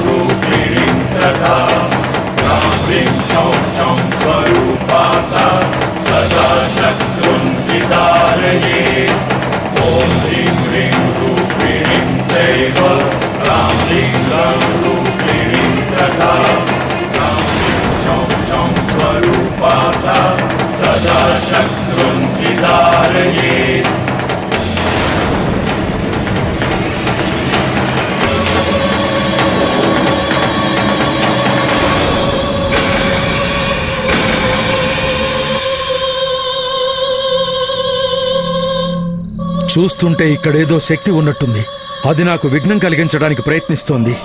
रूपिणीं तथा ह्रीं क्षौं क्षौं स्वरूपा सा सदा शत्रुं विदारयेत्। ॐ ह्रीं ह्रीं रूपिणीं चैव ह्रीं रूपिणीं तथा ह्रीं क्षौं क्षौं स्वरूपा सा सदा शत्रुं विदारयेत्। చూస్తుంటే ఇక్కడేదో శక్తి ఉన్నట్టుంది. అది నాకు విఘ్నం కలిగించడానికి ప్రయత్నిస్తోంది.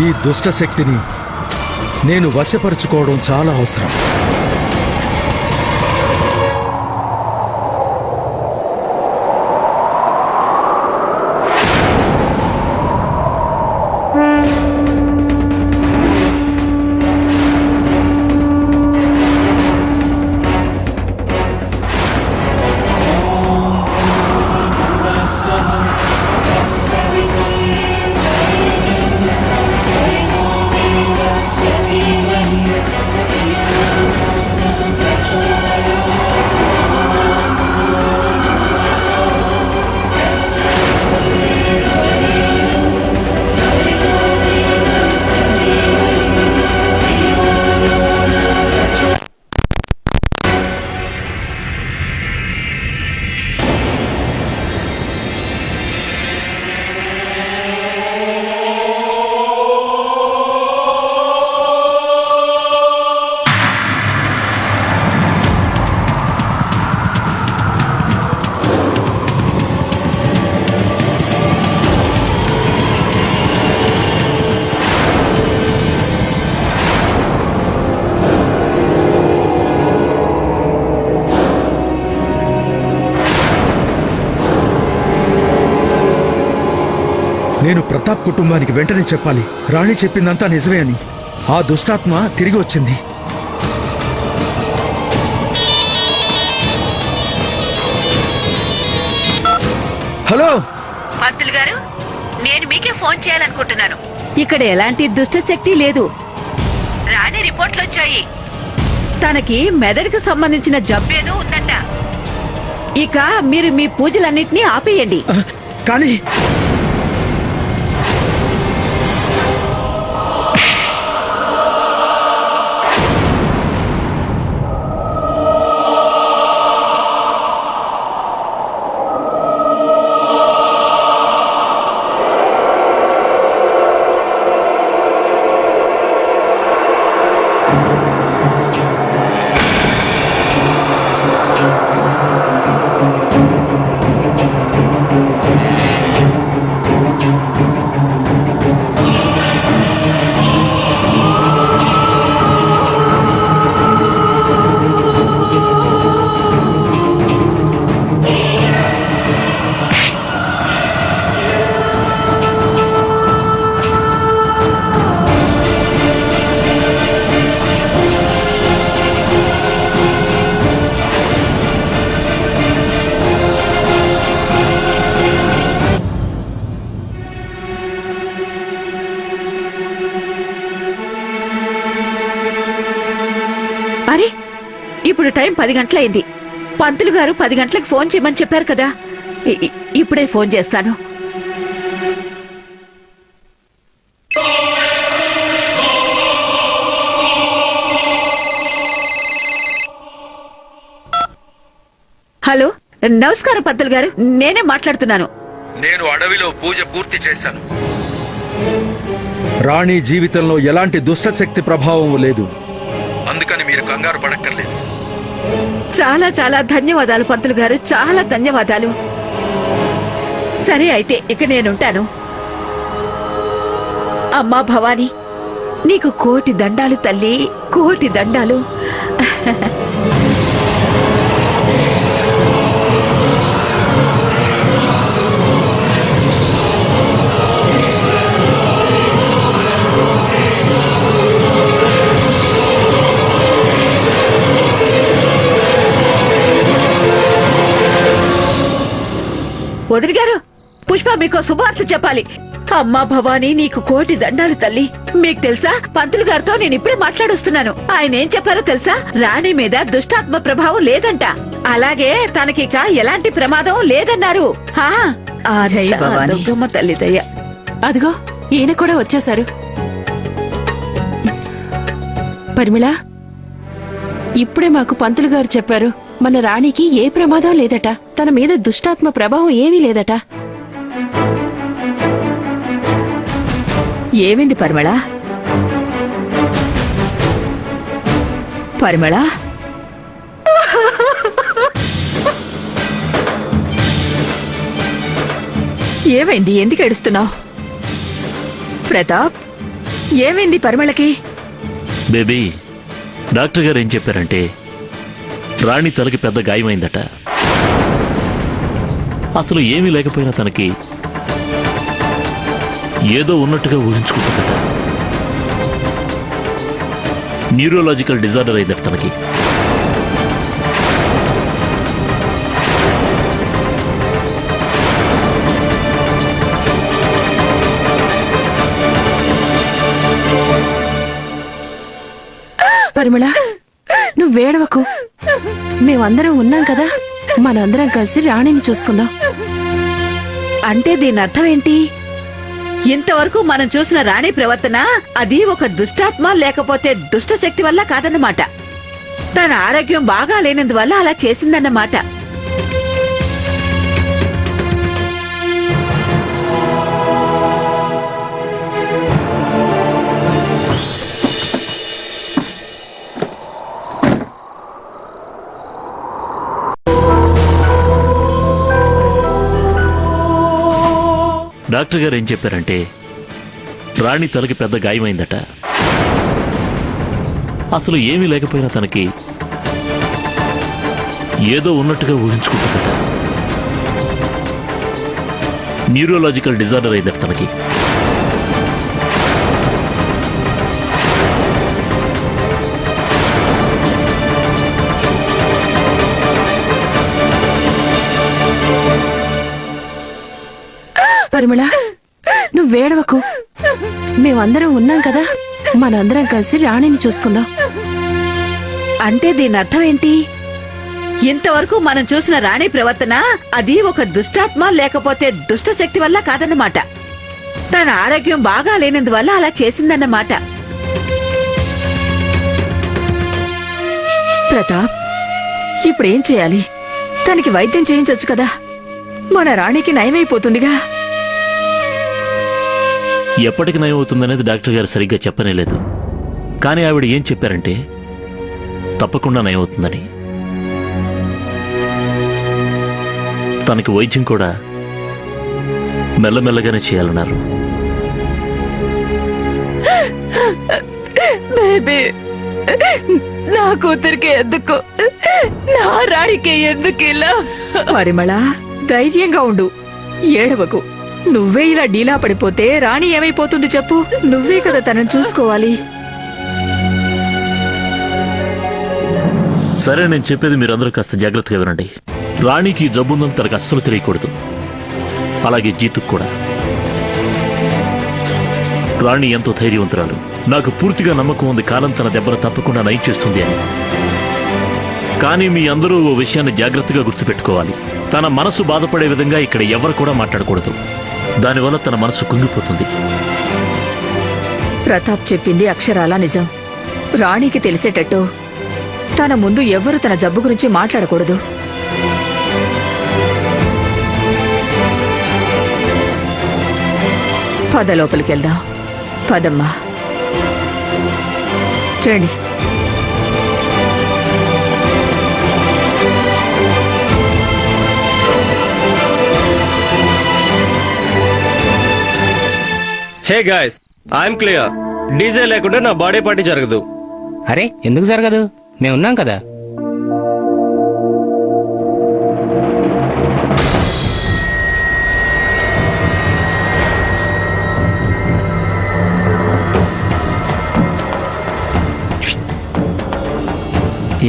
ఈ దుష్ట శక్తిని నేను వశపరుచుకోవడం చాలా అవసరం. నేను ప్రతాప్ కుటుంబానికి వెంటనే చెప్పాలి. రాణి చెప్పిందంతా నిజమే అని. ఆ దుష్టాత్మ తిరిగి వచ్చింది. హలో పంతులు గారు, నేను మీకే ఫోన్ చేయాలనుకుంటున్నాను. ఇక్కడ ఎలాంటి దుష్ట శక్తి లేదు. రాణి రిపోర్ట్లు వచ్చాయి. తనకి మెదడుకు సంబంధించిన జబ్బేదో ఉందంట. ఇక మీరు మీ పూజలన్నిటినీ ఆపేయండి. కానీ ఇప్పుడు టైం 10 గంటలైంది. పంతులు గారు 10 గంటలకు ఫోన్ చేయమని చెప్పారు కదా. ఇప్పుడే ఫోన్ చేస్తాను. హలో, నమస్కారం పంతులు గారు, నేనే మాట్లాడుతున్నాను. నేను అడవిలో పూజ పూర్తి చేశాను. రాణి జీవితంలో ఎలాంటి దుష్టశక్తి ప్రభావం లేదు, అందుకని మీరు కంగారు పడక్కర్లేదు. చాలా చాలా ధన్యవాదాలు పంతులు గారు, చాలా ధన్యవాదాలు. సరే అయితే ఇక నేనుంటాను. అమ్మా భవానీ, నీకు కోటి దండాలు తల్లి, కోటి దండాలు. వదిలి గారు, పుష్ప మీకు శుభవార్త చెప్పాలి. అమ్మా భవానీ, నీకు కోటి దండాలు తల్లి. మీకు తెలుసా, పంతులు గారితో నేను ఇప్పుడే మాట్లాడొస్తున్నాను. ఆయన ఏం చెప్పారో తెలుసా? రాణి మీద దుష్టాత్మ ప్రభావం లేదంట, అలాగే తనకిక ఎలాంటి ప్రమాదం లేదన్నారు. దుర్గమ్మ తల్లి దయ్య. అదిగో ఈయన కూడా వచ్చేశారు. పరిమళ, ఇప్పుడే మాకు పంతులు గారు చెప్పారు, మన రాణికి ఏ ప్రమాదం లేదట, తన మీద దుష్టాత్మ ప్రభావం ఏమీ లేదట. ఏమైంది పరిమళ? పరిమళ, ఏమైంది? ఎందుకు ఏడుస్తున్నావు? ప్రతాప్, ఏమైంది పరిమళకి? బేబీ, డాక్టర్ గారు ఏం చెప్పారంటే రాణి తలకి పెద్ద గాయమైందట. అసలు ఏమీ లేకపోయినా తనకి ఏదో ఉన్నట్టుగా ఊహించుకుంటుందట. న్యూరోలాజికల్ డిజార్డర్ అయిందట తనకి. పరిమళ, నువ్వేడవకు, మేమందరం ఉన్నాం కదా, మనందరం కలిసి రాణిని చూసుకుందాం. అంటే దీని అర్థం ఏంటి? ఇంతవరకు మనం చూసిన రాణి ప్రవర్తన అది ఒక దుష్టాత్మ లేకపోతే దుష్ట శక్తి వల్ల కాదన్నమాట. తన ఆరోగ్యం బాగా లేనందువల్ల అలా చేసిందన్నమాట. డాక్టర్ గారు ఏం చెప్పారంటే రాణి తలకి పెద్ద గాయమైందట. అసలు ఏమీ లేకపోయినా తనకి ఏదో ఉన్నట్టుగా ఊహించుకుంటుందట. న్యూరోలాజికల్ డిజార్డర్ అయిందట తనకి. పరిమళ, నువ్వేడవకు, మేమందరం ఉన్నాం కదా, మనందరం కలిసి రాణిని చూసుకుందాం. అంటే దీని అర్థం ఏంటి? ఇంతవరకు మనం చూసిన రాణి ప్రవర్తన అది ఒక దుష్టాత్మ లేకపోతే దుష్ట శక్తి వల్ల కాదన్నమాట. తన ఆరోగ్యం బాగా లేనందువల్ల అలా చేసిందన్నమాట. ప్రతాప్, ఇప్పుడేం చేయాలి? తనకి వైద్యం చేయించొచ్చు కదా, మన రాణికి నయమైపోతుందిగా. ఎప్పటికి నయం అవుతుందనేది డాక్టర్ గారు సరిగ్గా చెప్పనేలేదు. కానీ ఆవిడ ఏం చెప్పారంటే తప్పకుండా నయం అవుతుందని. తనకి వైద్యం కూడా మెల్లమెల్లగానే చేయాలన్నారు. బేబీ, నా కూతురికి ఎందుకు, నా రాణికి ఎందుకు ఇలా? పరిమళ, ధైర్యంగా ఉండు, ఏడవకు. నువ్వే ఇలా డీలా పడిపోతే రాణి ఏమైపోతుంది చెప్పు? నువ్వే కదా తనని చూసుకోవాలి. సరే, నేను చెప్పేది మీరందరూ కాస్త జాగ్రత్తగా వినండి. రాణికి ఈ జబ్బుందని తనకు అస్సలు తెలియకూడదు, అలాగే జీతుకు కూడా. రాణి ఎంతో ధైర్యవంతురాలు. నాకు పూర్తిగా నమ్మకం ఉంది కాలం తన దెబ్బను తప్పకుండా నయం చేస్తుంది అని. కానీ మీ అందరూ ఓ విషయాన్ని జాగ్రత్తగా గుర్తుపెట్టుకోవాలి. తన మనసు బాధపడే విధంగా ఇక్కడ ఎవరు కూడా మాట్లాడకూడదు. దానివల్ల తన మనసు కుంగిపోతుంది. ప్రతాప్ చెప్పింది అక్షరాల నిజం. రాణికి తెలిసేటట్టు తన ముందు ఎవ్వరు తన జబ్బు గురించి మాట్లాడకూడదు. పద లోపలికి వెళ్దాం. పదమ్మా రండి. Hey guys, I'm clear. DJ లేకుండా నా బర్త్డే పార్టీ జరగదు. అరే ఎందుకు జరగదు? మేమున్నాం కదా.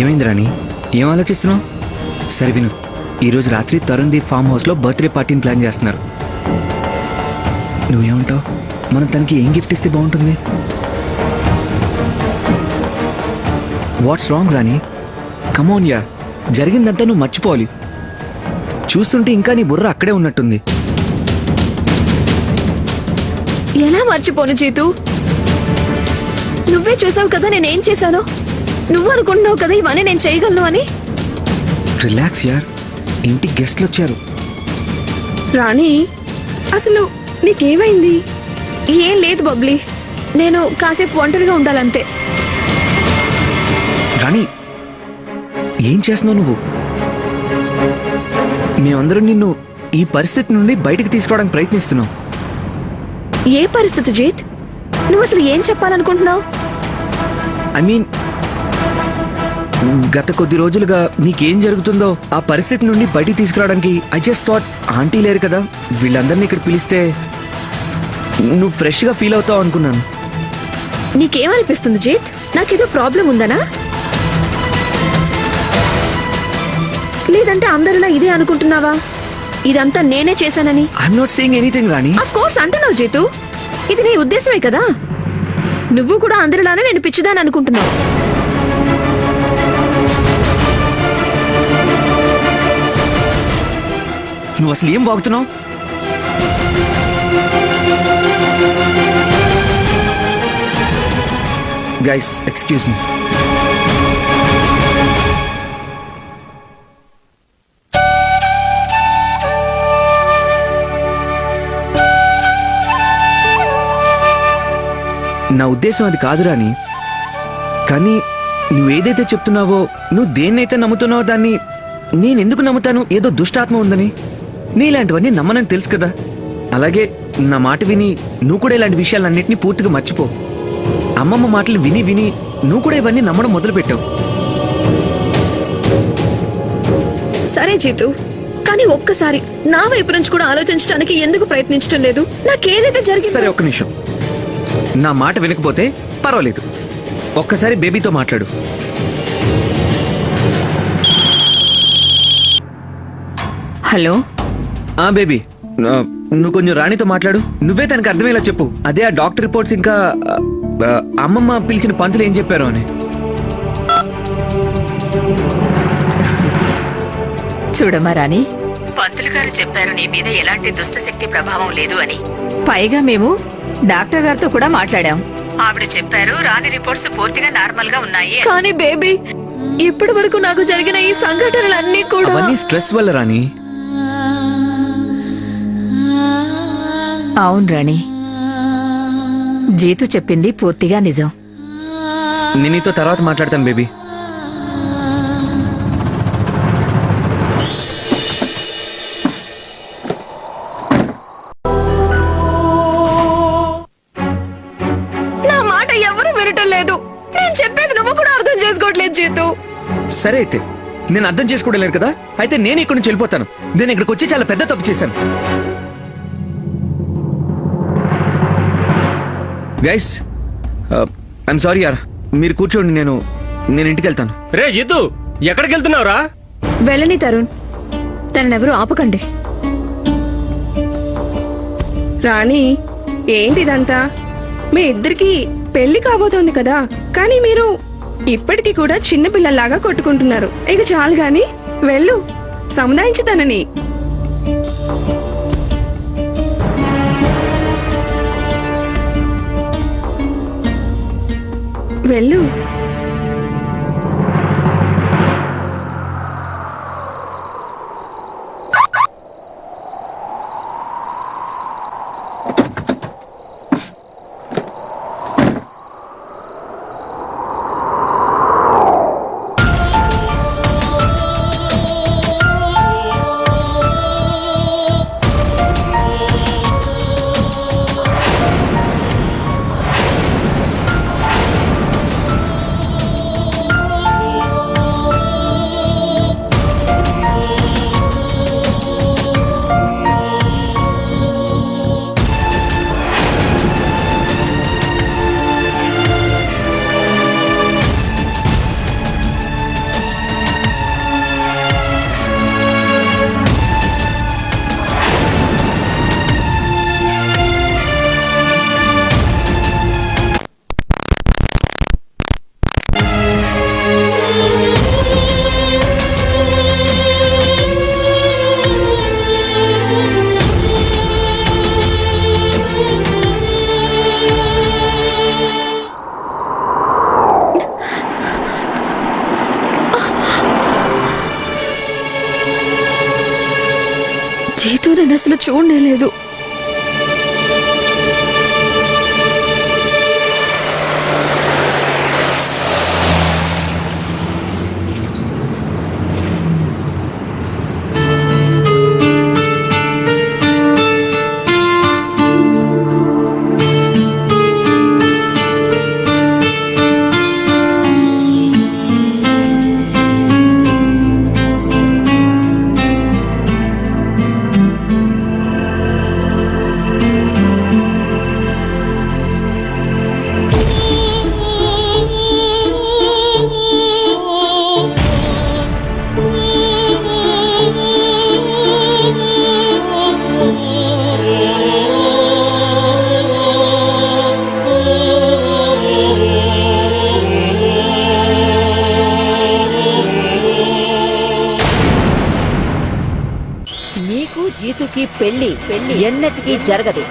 ఏమైంది రాణి? ఏం ఆలోచిస్తున్నావు? సరే విను, ఈరోజు రాత్రి తరుణ్ దీప్ ఫామ్ హౌస్లో బర్త్డే పార్టీని ప్లాన్ చేస్తున్నారు. నువ్వేమంటావు? మనం తనకి ఏం గిఫ్ట్ ఇస్తే బాగుంటుంది? వాట్స్ రాంగ్ రాణి? కమోన్ యా, జరిగిందంతా నువ్వు మర్చిపోవాలి. చూస్తుంటే ఇంకా నీ బుర్ర అక్కడే ఉన్నట్టుంది. ఎలా మర్చిపోను జీతు? నువ్వే చూసావు కదా నేనేం చేశానో. నువ్వు అనుకుంటున్నావు కదా ఇవన్నీ నేను చేయగలను అని. రిలాక్స్ యార్, ఇంటికి గెస్ట్లు వచ్చారు. రాణి, అసలు నీకేమైంది? ఏం లేదు బబ్లీ, నేను కాసేపు ఒంటరిగా ఉండాలంతే. రాణి, ఏం చేస్తున్నావు నువ్వు? మేమందరం నిన్ను ఈ పరిస్థితి నుండి బయటికి తీసుకోవడానికి ప్రయత్నిస్తున్నాం. ఏ పరిస్థితి జీత్? నువ్వు అసలు ఏం చెప్పాలనుకుంటున్నావు? ఐ మీన్, గత కొద్ది రోజులుగా నీకేం జరుగుతుందో ఆ పరిస్థితి నుండి బయటికి తీసుకురావడానికి ఐ జస్ట్ థాట్, ఆంటీ లేరు కదా, వీళ్ళందరినీ ఇక్కడ పిలిస్తే నువ్వు ఫ్రెష్గా ఫీల్ అవుతావు అనుకున్నాను. నీకేమనిపిస్తుంది జీత్? నాకేదో ప్రాబ్లం ఉందనా? లేదంటే అందరిలా ఇదే అనుకుంటున్నావా? ఇదంతా నేనే చేశానని? I'm not saying anything Rani. Of course అంటున్నావు జీతు, ఇది నీ ఉద్దేశమే కదా. నువ్వు కూడా అందరిలానే నేను పిచ్చిదాని అనుకుంటున్నావు. నువ్వు అసలు ఏం వాగుతున్నావు? Guys, excuse me. నా ఉద్దేశం అది కాదు రాణి. కానీ నువ్వేదైతే చెప్తున్నావో, నువ్వు దేన్నైతే నమ్ముతున్నావో దాన్ని నేనెందుకు నమ్ముతాను? ఏదో దుష్టాత్మ ఉందని. నీలాంటివన్నీ నమ్మనని తెలుసు కదా. అలాగే నా మాట విని నువ్వు కూడా ఇలాంటి విషయాలన్నింటినీ పూర్తిగా మర్చిపో. అమ్మమ్మ మాటలు విని విని నువ్వు కూడా ఇవన్నీ నమ్మడం మొదలుపెట్టావు. సరే జీతు, కానీ ఒక్కసారి నా వైపు నుంచి కూడా ఆలోచించడానికి ఎందుకు ప్రయత్నించడం లేదు? నాకేదైతే జరిగింది. సరే, ఒక్క నిమిషం. నా మాట వినకపోతే పర్వాలేదు, ఒక్కసారి బేబీతో మాట్లాడు. హలో. బేబీ, నువ్వు కొంచెం రాణితో మాట్లాడు. నువ్వే తనకు అర్థమయ్యేలా చెప్పు. అదే ఆ డాక్టర్ రిపోర్ట్స్ ఇంకా అమ్మమ్మ పిలిచిన పంతులు ఏం చెప్పారు అని. చూడమ్మా రాణి, పంతులు గారు చెప్పారు నీ మీద ఎలాంటి దుష్టశక్తి ప్రభావం లేదు అని. పైగా మేము డాక్టర్ గారితో కూడా మాట్లాడాం. ఆవిడ చెప్పారు రాని రిపోర్ట్స్ పూర్తిగా నార్మల్ గా ఉన్నాయి అని. కానీ బేబీ, ఇప్పటి వరకు నాకు జరిగిన ఈ సంఘటనలన్నీ కూడా అవన్నీ స్ట్రెస్ వల్ల రాణి. అవును రాణి, జీతు చెప్పింది పూర్తిగా నిజం. నేను నీతో తర్వాత మాట్లాడతాను బేబీ. నా మాట ఎవరు వినటం లేదు. నేను చెప్పేది నువ్వు కూడా అర్థం చేసుకోవట్లేదు జీతు. సరే అయితే, నేను అర్థం చేసుకోవడం లేదు కదా. అయితే నేను ఇక్కడి నుంచి వెళ్ళిపోతాను. నేను ఇక్కడికి వచ్చి చాలా పెద్ద తప్పు చేశాను. గైస్, ఐఎమ్ సారీ యార్. మీరు కూర్చోండి, నేను ఇంటికి వెళ్తాను. రే జిద్దు, ఎక్కడికి వెళ్తున్నావురా? వెళ్ళని తరుణ్, తనెవరూ ఆపకండి. రాణి, ఏంటిదంతా? మీ ఇద్దరికి పెళ్లి కాబోతోంది కదా, కానీ మీరు ఇప్పటికీ కూడా చిన్నపిల్లల్లాగా కొట్టుకుంటున్నారు. ఇక చాలు గాని వెళ్ళు, సముదాయించు తనని. వెళ్ళు. జీతు నన్ను అసలు చూడలేదు. నీకు జీతుకి పెళ్లి ఎన్నటికీ జరగదు.